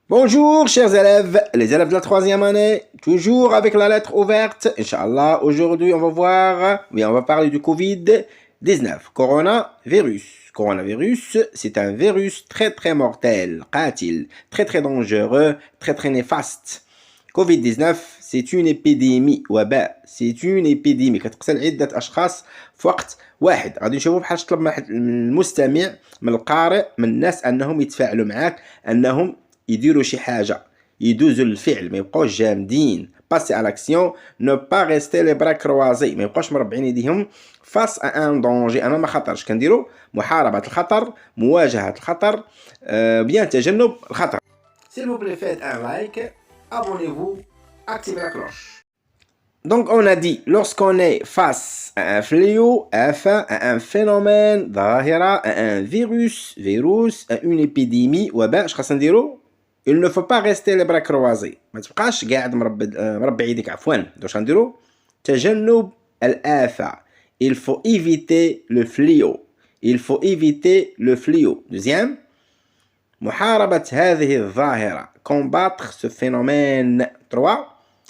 Bonjour chers élèves, les élèves de la troisième année, toujours avec la lettre ouverte. Inch'Allah, aujourd'hui on va voir, on va parler du Covid-19, coronavirus. Coronavirus, c'est un virus très mortel, qatil, très dangereux, très néfaste. Covid-19 c'est une épidéمie وباء c'est une épidémie كتقتل عدة أشخاص في وقت واحد. غادي نشوفوا بحال تطلب من المستمع من القارئ من الناس أنهم يتفاعلوا معك، أنهم يديروا شي حاجة، يدوزوا للفعل، ما يبقاوش جامدين. passer à l'action, ne pas rester les bras croisés، ما يبقاوش مربعين يديهم face à un danger، أمام خطر. اش كنديروا؟ محاربة الخطر، مواجهة الخطر، bien تجنب الخطر. S'il vous plaît, faites un like, abonnez-vous, activez la cloche. Donc on a dit, lorsqu'on est face à un fléau, à un phénomène, ظاهرة, à un virus, à une épidémie, وباء، اش خاصنا نديرو؟ Il ne faut pas rester les bras croisés. ما تبقاش قاعد مربع يديك، عفوا. واش غنديرو؟ تجنب الآفة. Il faut éviter le fléau. Il faut éviter le fléau. Deuxième, محاربة هذه الظاهرة. Combattre ce phénomène. 3.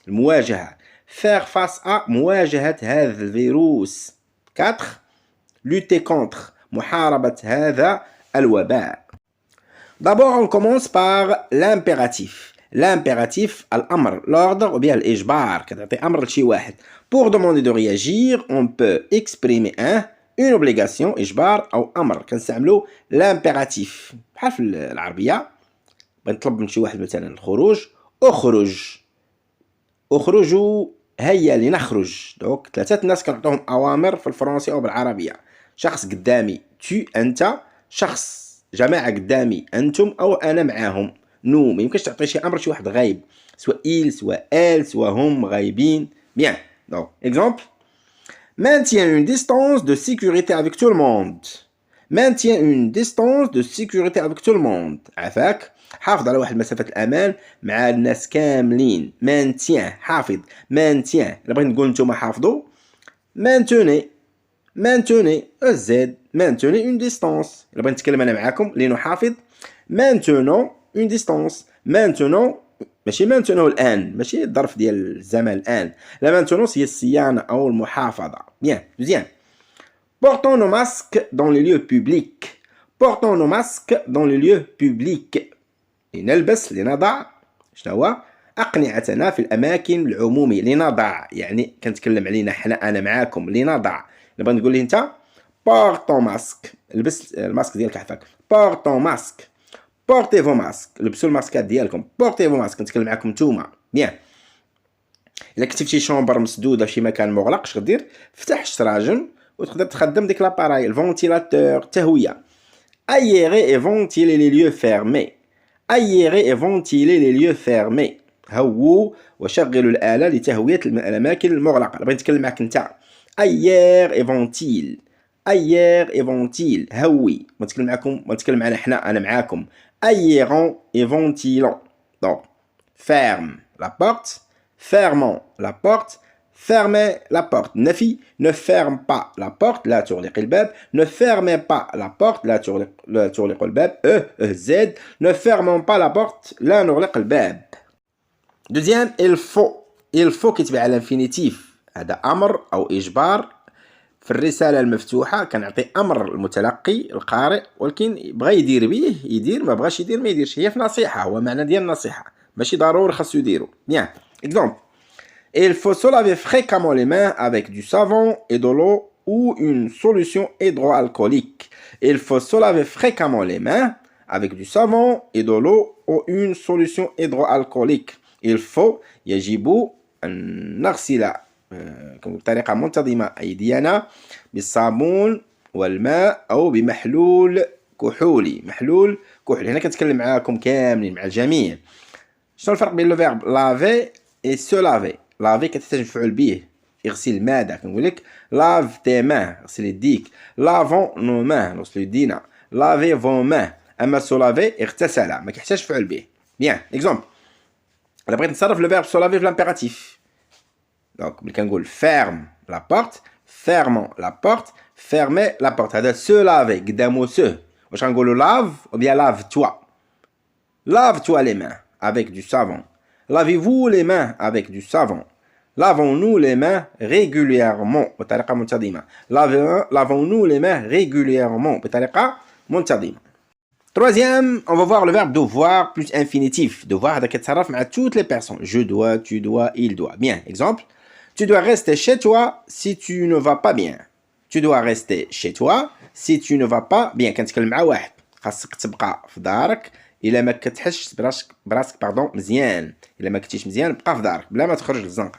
المواجهة. Faire face à مواجهة هذا الفيروس. 4. Lutter contre. محاربة هذا الوباء. D'abord, on commence par l'impératif. L'impératif, l'amr, l'ordre ou bien l'ijbar. Pour demander de réagir, on peut exprimer une obligation, ijbar ou amr. كنستعملوا l'impératif. بحال في العربية بنطلب من شي واحد مثلا الخروج، اخرج. اخرجوا، هيا لنخرج. دونك ثلاثة الناس كنعطيهم أوامر في الفرنسي أو بالعربية. شخص قدامي tu أنت، شخص جماعة قدامي أنتم أو أنا معاهم نو. ما يمكنش تعطي شي أمر شي واحد غايب، سواء إل سواء إل سواء هم غايبين. Bien. Donc, exemple. Maintiens une distance de sécurité avec tout le monde. Maintiens une distance de sécurité avec tout le monde. عافاك. حافظ على واحد مسافة الأمان مع الناس كاملين. Maintiens. حافظ. Maintiens. إلا بغيت نقول نتوما حافظوا. Maintenez. Maintenez. الزد. Maintenez une distance. إلا بغيت نتكلم أنا معاكم لنحافظ. Maintenant une distance. Maintenant ماشي maintenant الآن، ماشي الظرف ديال الزمان الآن. لا maintenant هي الصيانة أو المحافظة. Bien. Deuxième. Portons nos masques dans les lieux publics. Portons nos masques dans les lieux publics. لنلبس، لنضع، شنو هو؟ أقنعتنا في الأماكن العمومية. لنضع يعني كنتكلم علينا حنا، أنا معاكم. لنضع نبغي نقول لي أنت porte ton masque، لبس الماسك ديالك عفاك. porte ton masque. portez vos masques، لبسوا الماسكات ديالكم. portez vos masques كنتكلم معاكم نتوما. bien. إلا كنتي في شي شومبر مسدودة في شي مكان مغلق، اش غدير؟ فتح الشراجم وتقدر تخدم ديك لاباراي، الفونتيلاتور، التهوية. aérer et ventiler les lieux fermés. aérer et ventiler les lieux fermés. هووا وشغلوا الآلة لتهوية الأماكن المغلقة. بغيت نتكلم معك أنت. aère et ventile. aère et ventile. هوي. ما نتكلم معكم، ما نتكلم معنا حنا، أنا معاكم. aérons et ventilons. donc ferme la porte. fermons la porte. fermez la porte. نفي. ne ferme pas la porte، لا تغلق الباب. ne fermez pas la porte، لا تغلق الباب. زد. ne fermons pas la porte، لا نغلق الباب. Deuxième, il faut. il faut كيتبع على الانفينيتيف. هذا أمر أو إجبار. في الرسالة المفتوحة كنعطي أمر المتلقي القارئ، ولكن بغى يدير به يدير، ما بغاش يدير ما يديرش. هي في نصيحة، هو معنى ديال النصيحة، ماشي ضروري خاصو يديرو. Bien. Exemple. Il faut se laver fréquemment les mains avec du savon et de l'eau ou une solution hydroalcoolique. Il faut se laver fréquemment les mains avec du savon et de l'eau ou une solution hydroalcoolique. il faut يجب أن نغسل بطريقة منتظمة أيدينا بالصابون والماء أو بمحلول كحولي. محلول كحولي. هنا كنتكلم معاكم كاملين، مع الجميع. شنو الفرق بين لو فيرب لافي et se laver؟ لافي كتحتاج مفعول به، اغسل الماء. كنقول لك لاف تي مان، اغسل يديك. لافون نو مان، نغسل يدينا. لافي فون مان. اما سو لافي اغتسل، ما كيحتاجش مفعول به. بيان. اكزومبل. انا بغيت نصرف لو فيرب سو لافي في لامبيراتيف. دونك ملي كنقول ferme la porte، fermons la porte، fermez la porte. هذا se laver قدامو سو. واش غنقولوا lave ou bien lave toi؟ Lave-toi les mains avec du savon. Lavez-vous les mains avec du savon. Lavons-nous les mains régulièrement بطريقة منتظمة. Lavons-nous les mains régulièrement بطريقة منتظمة. Troisième, on va voir le verbe devoir plus infinitif. Devoir هذا كيتصرف مع toutes les personnes. Je dois, tu dois, il doit. Bien, exemple. Tu dois rester chez toi si tu ne vas pas bien. Tu dois rester chez toi si tu ne vas pas bien. كنتكلم مع واحد خاصك تبقى في دارك إلا ما كتحسش براسك مزيان. إلا ما كنتيش مزيان بقى في دارك بلا ما تخرج للزنقة.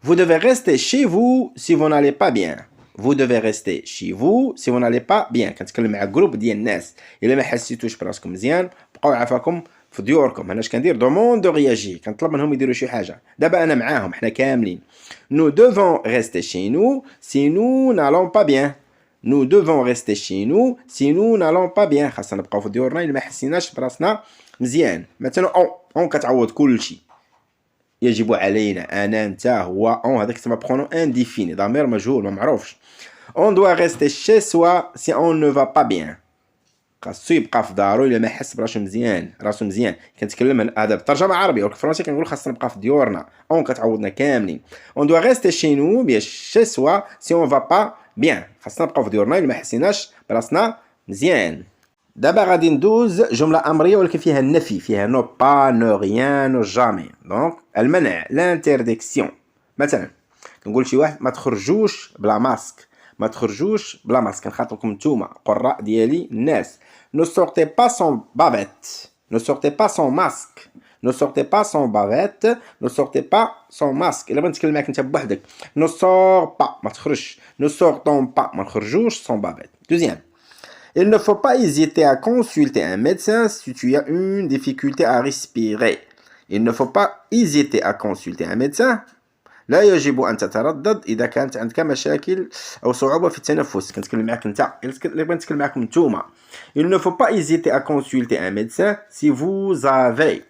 Vous devez rester chez vous si vous n'allez pas bien. Vous devez rester chez vous si vous n'allez pas bien. كنتكلم مع جروب ديال الناس إلا ما حسيتوش براسكم مزيان بقاو عافاكم في ديوركم. انا اش كندير دوموند دو رياجي كنطلب منهم يديروا شي حاجه. دابا انا معاهم حنا كاملين. Nous devons rester chez nous si nous n'allons pas bien. Nous devons rester chez nous si nous n'allons pas bien. خاصنا نبقاو في ديورنا إلا ما حسيناش براسنا مزيان. مثلا اون كتعوض كل شيء. يجب علينا انا انت هو اون هذاك تسمى برونون انديفيني ضمير مجهول ما معروفش. On doit rester chez soi si on ne va pas bien. خاصو يبقى في دارو الا ما حس براسو مزيان. كنتكلم هذا بالترجمه عربيه والفرنسي كنقول خاصنا نبقى في ديورنا. اون كتعوضنا كاملين. On doit rester chez nous bien chez soi si on va pas bien. خاصنا نبقاو في ديورنا الا ما حسيناش براسنا مزيان. دابا غادي ندوز جمله امريه ولكن فيها النفي فيها نو با نو ريان نو جامي. دونك المنع لانترديكسيون. مثلا كنقول شي واحد ما تخرجوش بلا ماسك. ما تخرجوش بلا ماسك. كنخاطبكم نتوما قراء ديالي الناس. Ne sortez pas sans bavette. Ne sortez pas sans masque. Ne sortez pas sans bavette. Ne sortez pas sans masque. إلا بغيت نتكلم معاك أنت بوحدك. Ne sors pas. ما تخرجش. Ne sortons pas. ما نخرجوش sans bavette. Deuxième. Il ne faut pas hésiter à consulter un médecin si tu as une difficulté à respirer. Il ne faut pas hésiter à consulter un médecin. لا يجب أن تتردد إذا كانت عندك مشاكل أو صعوبة في التنفس. كنتكلم معاك أنت إلا بغيت نتكلم معاكم نتوما. Il ne faut pas hésiter à consulter un médecin si vous avez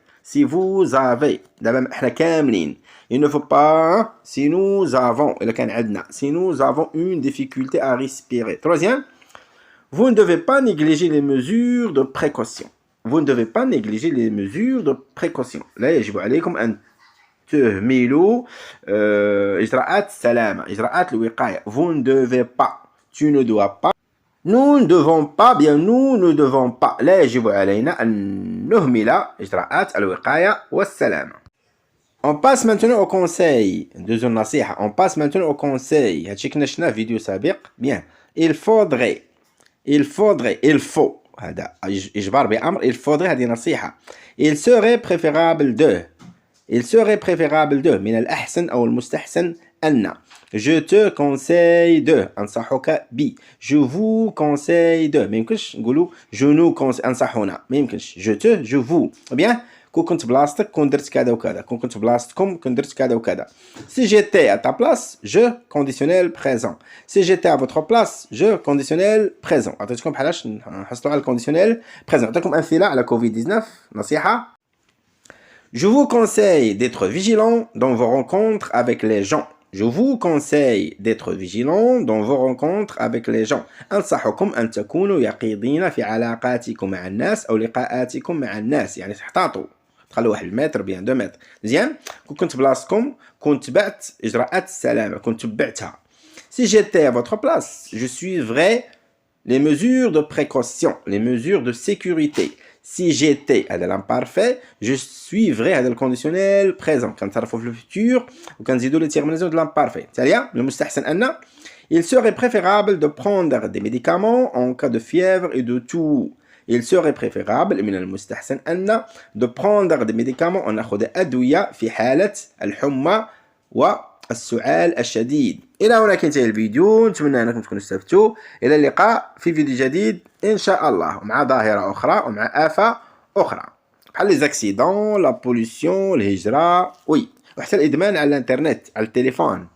دابا حنا كاملين. Il ne faut pas si nous avons إلا كان عندنا si nous avons une difficulté à respirer. Troisième, vous ne devez pas négliger les mesures de précaution. Vous ne devez pas négliger les mesures de précaution. لا يجب عليكم أن تهملوا إجراءات السلامة إجراءات الوقاية. Vous ne devez pas. Tu ne dois pas. Nous ne devons pas. Bien nous ne devons pas. لا يجب علينا أن نهمل إجراءات الوقاية والسلامة. On passe maintenant au conseil. Deuxième نصيحة. On passe maintenant au conseil. هادشي كنا شفناه في فيديو سابق. Bien. Il faut هذا إجبار بأمر. Il faudrait هذه نصيحة. Il serait préférable de من الأحسن أو المستحسن أن. Je te conseille de أنصحك ب. Je vous conseille de ما يمكنش نقولوا je nous conseille أنصحنا ما يمكنش. je vous. bien كون كنت بلاصتك كون درت كذا وكذا. كون كنت بلاصتكم كون درت كذا وكذا. Si j'étais à ta place je conditionnel présent. Si j'étais à votre place je conditionnel présent. عطيتكم بحالاش نحصلوا على الكونديسيونيل بريزون. نعطيكم أمثلة على كوفيد 19 نصيحة. Je vous conseille d'être vigilant dans vos rencontres avec les gens. Je vous conseille d'être vigilant dans vos rencontres avec les gens. أنصحكم أن تكونوا يقظين في علاقاتكم مع الناس أو لقاءاتكم مع الناس. يعني تحتاطوا تخلوا 1 متر بيان 2 متر. مزيان كنت بلاصتكم كنت تبعت إجراءات السلامة كنت تبعتها. Si j'étais à votre place je suivrais les mesures de précaution, les mesures de sécurité. Si j'étais هذا l'imparfait je suivrais هذا الكونديسيونيل بريزون. كنتصرفوا في الفيتور وكنزيدوا لي تيرميناسيون دو l'imparfait. ثانية المستحسن أن. Il serait préférable de prendre des médicaments en cas de fièvre et de toux. Il serait préférable من المستحسن أن de prendre des médicaments أن نأخذ أدوية في حالة الحمى والسعال الشديد. إلى هنا كينتهي الفيديو. نتمنى أنكم تكونوا استفدتوا. إلى اللقاء في فيديو جديد إن شاء الله مع ظاهرة أخرى ومع آفة أخرى بحال لي زاكسيدون لا بوليسيون الهجرة وحتى الإدمان على الإنترنت على التليفون.